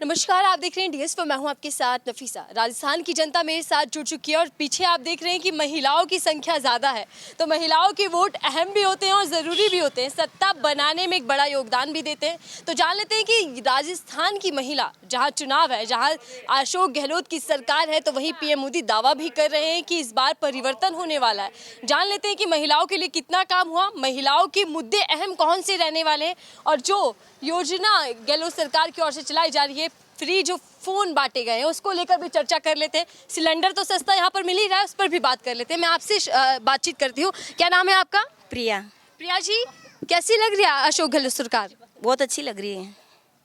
नमस्कार, आप देख रहे हैं डीएस पर। मैं हूं आपके साथ नफीसा। राजस्थान की जनता मेरे साथ जुड़ चुकी है और पीछे आप देख रहे हैं कि महिलाओं की संख्या ज़्यादा है, तो महिलाओं के वोट अहम भी होते हैं और ज़रूरी भी होते हैं, सत्ता बनाने में एक बड़ा योगदान भी देते हैं। तो जान लेते हैं कि राजस्थान की महिला, जहां चुनाव है, जहां अशोक गहलोत की सरकार है, तो वहीं पीएम मोदी दावा भी कर रहे हैं कि इस बार परिवर्तन होने वाला है। जान लेते हैं कि महिलाओं के लिए कितना काम हुआ, महिलाओं के मुद्दे अहम कौन से रहने वाले हैं और जो योजना गहलोत सरकार की ओर से चलाई जा रही है, फ्री जो फोन बांटे गए हैं, उसको लेकर भी चर्चा कर लेते हैं। सिलेंडर तो सस्ता यहाँ पर मिल ही रहा है, उस पर भी बात कर लेते हैं। मैं आपसे बातचीत करती हूँ। क्या नाम है आपका? प्रिया। प्रिया जी, कैसी लग रही है अशोक गहलोत सरकार? बहुत अच्छी लग रही है।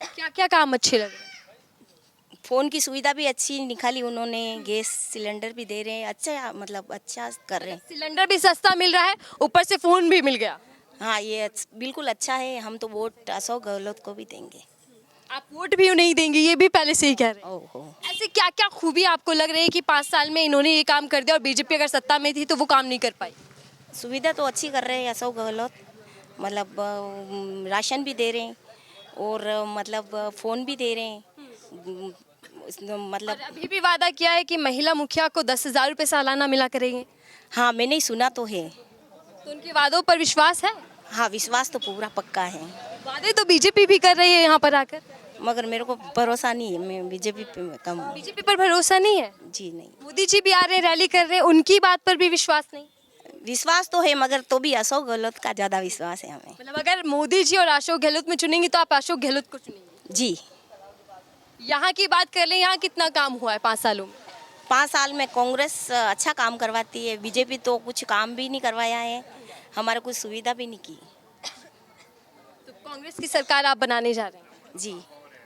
क्या क्या काम अच्छे लग रहे हैं? फ़ोन की सुविधा भी अच्छी निकाली उन्होंने, गैस सिलेंडर भी दे रहे हैं, अच्छा मतलब अच्छा कर रहे हैं। सिलेंडर भी सस्ता मिल रहा है, ऊपर से फोन भी मिल गया। हाँ, ये बिल्कुल अच्छा है। हम तो वोट अशोक गहलोत को भी देंगे। आप वोट भी नहीं देंगे, ये भी पहले से ही कह रहे हैं। ओहो, ऐसे क्या क्या खूबी आपको लग रही है कि 5 साल में इन्होंने ये काम कर दिया और बीजेपी अगर सत्ता में थी तो वो काम नहीं कर पाई? सुविधा तो अच्छी कर रहे हैं अशोक गहलोत। मतलब राशन भी दे रहे हैं और मतलब फ़ोन भी दे रहे हैं। मतलब और अभी भी वादा किया है कि महिला मुखिया को 10,000 रुपये सालाना मिला करेंगे। हाँ, मैंने सुना तो है। तो उनके वादों पर विश्वास है? हाँ, विश्वास तो पूरा पक्का है, वादे तो बीजेपी भी कर रही है यहाँ पर आकर। मगर मेरे को भरोसा नहीं है। मैं बीजेपी पे कम। बीजेपी पर भरोसा नहीं है? जी नहीं, मोदी जी भी आ रहे हैं, रैली कर रहे हैं, उनकी बात पर भी विश्वास नहीं? विश्वास तो है मगर तो भी अशोक गहलोत का ज़्यादा विश्वास है हमें। मतलब अगर मोदी जी और अशोक गहलोत में चुनेंगी तो आप अशोक गहलोत को चुनेंगे? जी। यहाँ की बात कर लें, यहाँ कितना काम हुआ है 5 सालों में? 5 साल में कांग्रेस अच्छा काम करवाती है, बीजेपी तो कुछ काम भी नहीं करवाया है, हमारे कुछ सुविधा भी नहीं की। तो कांग्रेस की सरकार आप बनाने जा रहे हैं? जी।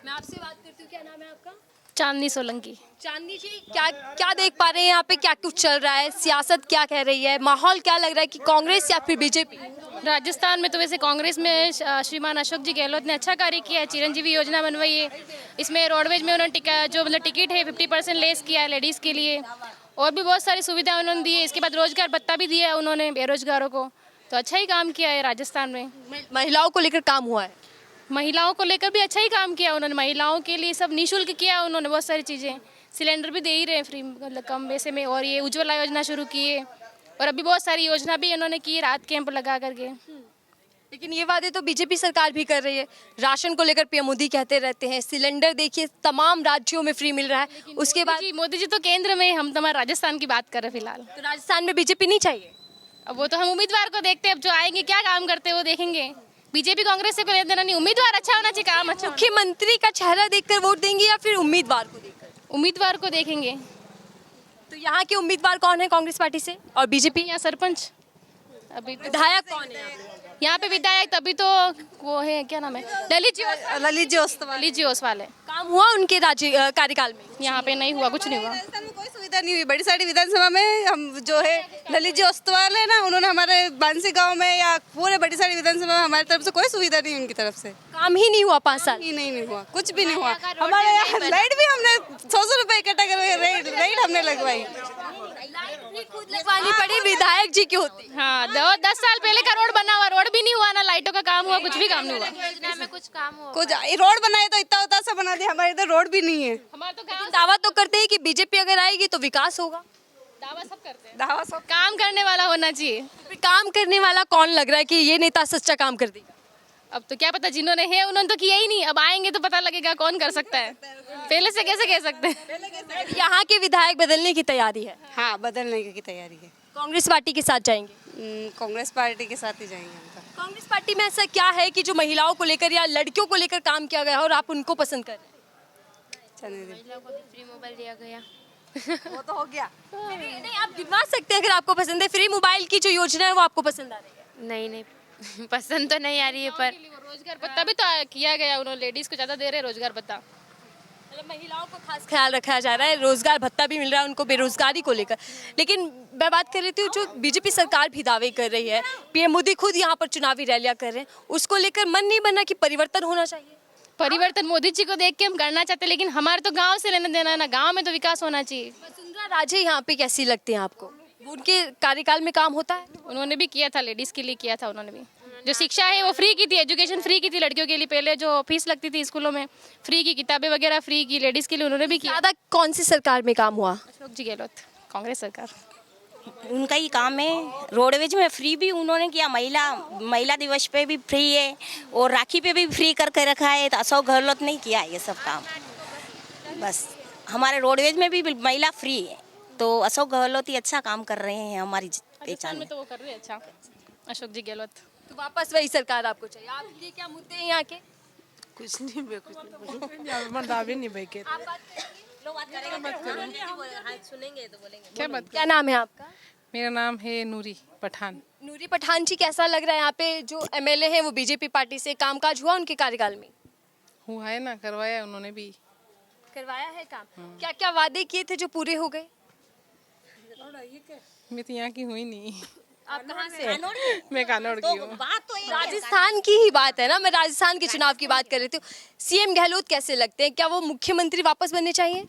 मैं आपसे बात करती हूँ, क्या नाम है आपका? चांदनी सोलंकी। चांदनी जी, क्या क्या देख पा रहे हैं यहाँ पे, क्या कुछ चल रहा है, सियासत क्या कह रही है, माहौल क्या लग रहा है कि कांग्रेस या फिर बीजेपी? राजस्थान में तो वैसे कांग्रेस में श्रीमान अशोक जी गहलोत ने अच्छा कार्य किया है, चिरंजीवी योजना बनवाई है। इसमें रोडवेज में उन्होंने जो मतलब टिकट है 50% लेस किया है लेडीज़ के लिए, और भी बहुत सारी सुविधाएं उन्होंने दी है। इसके बाद रोजगार भत्ता भी दिया है उन्होंने बेरोजगारों को, तो अच्छा ही काम किया है राजस्थान में। महिलाओं को लेकर काम हुआ है? महिलाओं को लेकर भी अच्छा ही काम किया उन्होंने, महिलाओं के लिए सब निःशुल्क किया उन्होंने बहुत सारी चीज़ें। सिलेंडर भी दे ही रहे फ्री, मतलब कम पैसे में, और ये उज्ज्वला योजना शुरू की है, और अभी बहुत सारी योजना भी उन्होंने की राहत कैंप लगा करके। लेकिन ये वादे तो बीजेपी सरकार भी कर रही है। राशन को लेकर पीएम मोदी कहते रहते हैं, सिलेंडर देखिए तमाम राज्यों में फ्री मिल रहा है। उसके बाद मोदी जी तो केंद्र में, हम तो हमारे राजस्थान की बात कर रहे हैं फिलहाल। तो राजस्थान में बीजेपी नहीं चाहिए? अब वो तो हम उम्मीदवार को देखते हैं, अब जो आएंगे क्या काम करते हैं वो देखेंगे। बीजेपी कांग्रेस से कोई लेना देना नहीं, उम्मीदवार अच्छा होना चाहिए, काम अच्छा। मुख्यमंत्री का चेहरा देखकर वोट देंगे या फिर उम्मीदवार को देखकर? उम्मीदवार को देखेंगे। तो यहाँ के उम्मीदवार कौन है कांग्रेस पार्टी से और बीजेपी? यहाँ सरपंच, अभी तो विधायक कौन है? यहाँ पे विधायक तभी तो वो है, क्या नाम है, ललित जी ओसवाल है। काम हुआ उनके राज्य कार्यकाल में? यहाँ पे नहीं हुआ, कुछ नहीं हुआ। राजस्थान में कोई सुविधा नहीं हुई। बड़ी सारी विधानसभा में हम जो है ललित जी ओस्तवाल है ना, उन्होंने हमारे बांसी गांव में या पूरे बड़ी सारी विधानसभा में हमारी तरफ से कोई सुविधा नहीं उनकी तरफ से। काम ही नहीं हुआ 5 साल? ही नहीं हुआ, कुछ भी नहीं हुआ। हमारे यहाँ लाइट भी हमने 100 रुपए इकट्ठा करके लाइट हमने लगवाई। खुद लगवानी पड़ी, विधायक जी की होती। हाँ, 10 साल पहले का रोड बना हुआ, रोड भी नहीं हुआ, ना लाइटों का काम हुआ, कुछ भी काम नहीं हुआ। योजना में कुछ काम हो कुछ रोड बनाए तो इतना उतना सा बना दिया, हमारे इधर रोड भी नहीं है। हमारा तो काम, दावा तो करते हैं कि बीजेपी अगर आएगी तो विकास होगा। दावा सब करते हैं, दावा सब। काम करने वाला होना चाहिए। फिर काम करने वाला कौन लग रहा है कि ये नेता सच्चा काम कर देगा? अब तो क्या पता, जिन्होंने है उन्होंने तो किया ही नहीं, अब आएंगे तो पता लगेगा कौन कर सकता है। पहले से कैसे कह सकते हैं। यहाँ के विधायक बदलने की तैयारी है? हाँ, बदलने की तैयारी है। कांग्रेस पार्टी के साथ जाएंगे? कांग्रेस पार्टी के साथ ही जाएंगे हम तो। कांग्रेस पार्टी में ऐसा क्या है कि जो महिलाओं को लेकर या लड़कियों को लेकर काम किया गया है और आप उनको पसंद कर रहे हैं? चलिए, महिलाओं को भी फ्री मोबाइल दिया गया। वो तो हो गया। नहीं, आप गिनवा सकते हैं अगर आपको पसंद है। फ्री मोबाइल की जो योजना है वो आपको पसंद आ रही है? नहीं पसंद तो नहीं आ रही है, पर रोजगार भत्ता भी तो किया गया उन्होंने, लेडीज को ज्यादा दे रहे रोजगार भत्ता। मतलब महिलाओं को खास ख्याल रखा जा रहा है, रोजगार भत्ता भी मिल रहा है उनको बेरोजगारी को लेकर। लेकिन मैं बात कर रही हूँ, जो बीजेपी सरकार भी दावे कर रही है, पीएम मोदी खुद यहाँ पर चुनावी रैलियां कर रहे हैं, उसको लेकर मन नहीं बना कि परिवर्तन होना चाहिए? परिवर्तन मोदी जी को देख के हम करना चाहते हैं, लेकिन हमारे तो गांव से लेना देना है ना, गांव में तो विकास होना चाहिए। वसुंधरा राजे यहाँ पे कैसी लगती हैं आपको? उनके कार्यकाल में काम होता है? उन्होंने भी किया था, लेडीज के लिए किया था उन्होंने भी। जो शिक्षा है वो फ्री की थी, एजुकेशन फ्री की थी लड़कियों के लिए, पहले जो फीस लगती थी स्कूलों में फ्री की, किताबें वगैरह फ्री की, लेडीज़ के लिए उन्होंने भी किया। ज़्यादा कौन सी सरकार में काम हुआ? अशोक जी गहलोत, कांग्रेस सरकार। उनका ही काम है। रोडवेज में फ्री भी उन्होंने किया, महिला दिवस पे भी फ्री है और राखी पे भी फ्री करके रखा है। तो अशोक गहलोत नहीं किया ये सब काम। बस हमारे रोडवेज में भी महिला फ्री है, तो अशोक गहलोत ही अच्छा काम कर रहे हैं हमारी राजस्थान पहचान में में। तो वो कर रहे हैं अच्छा, अशोक जी गहलोत। तो वापस वही सरकार आपको चाहिए। आपके क्या मुद्दे हैं यहाँ के? कुछ नहीं बे कुछ नहीं मर्दावे नहीं भाई के आप बात क्या बात। क्या नाम है आपका? मेरा नाम है नूरी पठान। नूरी पठान जी, कैसा लग रहा है यहाँ पे जो एमएलए हैं वो बीजेपी पार्टी से, कामकाज हुआ उनके कार्यकाल में? हुआ है ना, करवाया उन्होंने भी। करवाया है काम? क्या क्या वादे किए थे जो पूरे हो गए? मैं तो यहाँ की हुई नहीं, आप कहाँ से हैं? मैं कानौड़ की हूँ। राजस्थान की ही बात है ना, मैं राजस्थान के चुनाव की बात कर रही थी। सीएम गहलोत कैसे लगते हैं? क्या वो मुख्यमंत्री वापस बनने चाहिए?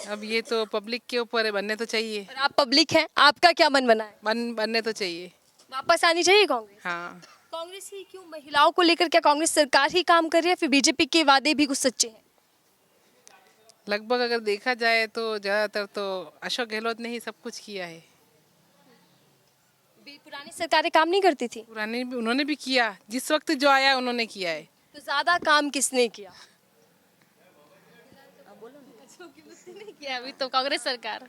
अब ये तो पब्लिक के ऊपर है, बनने तो चाहिए। और आप पब्लिक हैं, आपका क्या मन बना है? बनने तो चाहिए। वापस आनी चाहिए कांग्रेस? हाँ, कांग्रेस ही क्यों? महिलाओं को लेकर क्या कांग्रेस सरकार ही काम कर रही है, फिर बीजेपी के वादे भी कुछ सच्चे हैं? लगभग अगर देखा जाए तो ज़्यादातर तो अशोक गहलोत ने ही सब कुछ किया है। पुरानी सरकारें काम नहीं करती थी? पुराने भी उन्होंने भी किया, जिस वक्त जो आया उन्होंने किया है। तो ज्यादा काम किसने किया? किया अभी तो कांग्रेस सरकार,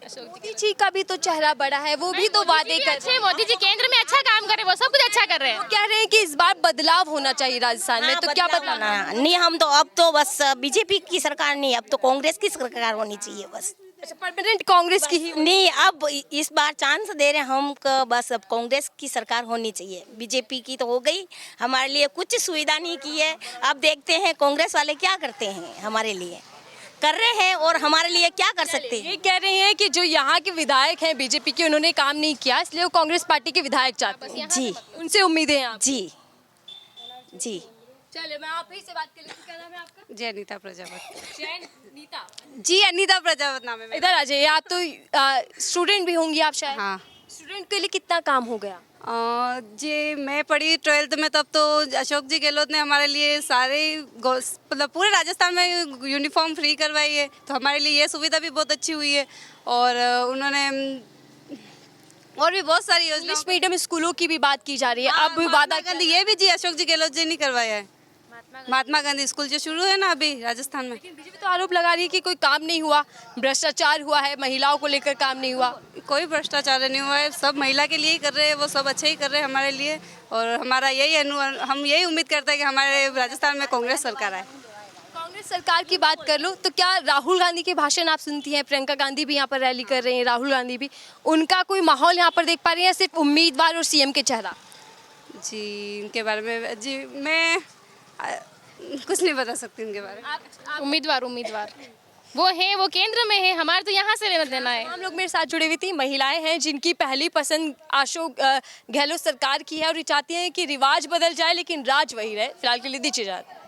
अशोक जी। मोदी जी का भी तो चेहरा बड़ा है, वो भी तो वादे कर अच्छे, मोदी जी केंद्र में अच्छा काम कर रहे हैं, वो सब कुछ अच्छा कर रहे हैं। कह रहे हैं कि इस बार बदलाव होना चाहिए राजस्थान में, तो क्या बदलाव? नहीं, हम तो अब तो बस बीजेपी की सरकार नहीं, अब तो कांग्रेस की सरकार होनी चाहिए बस। अच्छा, परमानेंट कांग्रेस की ही? नहीं, अब इस बार चांस दे रहे हैं हम बस अब कांग्रेस की सरकार होनी चाहिए। बीजेपी की तो हो गई, हमारे लिए कुछ सुविधा नहीं की है। अब देखते हैं कांग्रेस वाले क्या करते हैं, हमारे लिए कर रहे हैं और हमारे लिए क्या कर सकते हैं। ये कह रहे हैं कि जो यहाँ के विधायक हैं बीजेपी के, उन्होंने काम नहीं किया, इसलिए वो कांग्रेस पार्टी के विधायक चाहते हैं। जी उनसे उम्मीदें हैं आप? जी जी। चलिए, मैं आप ही से बात कर लेती हूँ। क्या नाम है आपका? जय अनीता प्रजापत। जैन नीता। जी अनीता प्रजापत नाम है मेरा। इधर आ जाइए। आप तो स्टूडेंट भी होंगी आप शायद? हाँ। स्टूडेंट के लिए कितना काम हो गया? जी मैं पढ़ी 12th में, तब तो अशोक जी गहलोत ने हमारे लिए सारे मतलब पूरे राजस्थान में यूनिफॉर्म फ्री करवाई है, तो हमारे लिए ये सुविधा भी बहुत अच्छी हुई है। और उन्होंने और भी बहुत सारी योजना। इंग्लिश मीडियम स्कूलों की भी बात की जा रही है। अब वादा गांधी, ये भी जी अशोक जी गहलोत जी ने करवाया है। महात्मा गांधी स्कूल जो शुरू है ना अभी राजस्थान में। बीजेपी तो आरोप लगा रही है कि कोई काम नहीं हुआ, भ्रष्टाचार हुआ है, महिलाओं को लेकर काम नहीं हुआ। कोई भ्रष्टाचार नहीं हुआ है, सब महिला के लिए ही कर रहे हैं, वो सब अच्छे ही कर रहे हैं हमारे लिए। और हमारा हम यही उम्मीद करते हैं कि हमारे राजस्थान में कांग्रेस सरकार आए। कांग्रेस सरकार की बात कर लो तो क्या राहुल गांधी के भाषण आप सुनती हैं? प्रियंका गांधी भी यहाँ पर रैली कर रहे हैं, राहुल गांधी भी, उनका कोई माहौल यहाँ पर देख पा रही है, सिर्फ उम्मीदवार और सीएम के चेहरा? जी इनके बारे में जी मैं कुछ नहीं बता सकती उनके बारे में। उम्मीदवार वो है, वो केंद्र में है, हमारे तो यहाँ से लेना देना है। हम लोग मेरे साथ जुड़े हुई थी, महिलाएं हैं जिनकी पहली पसंद अशोक गहलोत सरकार की है और ये चाहती हैं कि रिवाज बदल जाए लेकिन राज वही रहे। फिलहाल के लिए दीजिए इजाजत।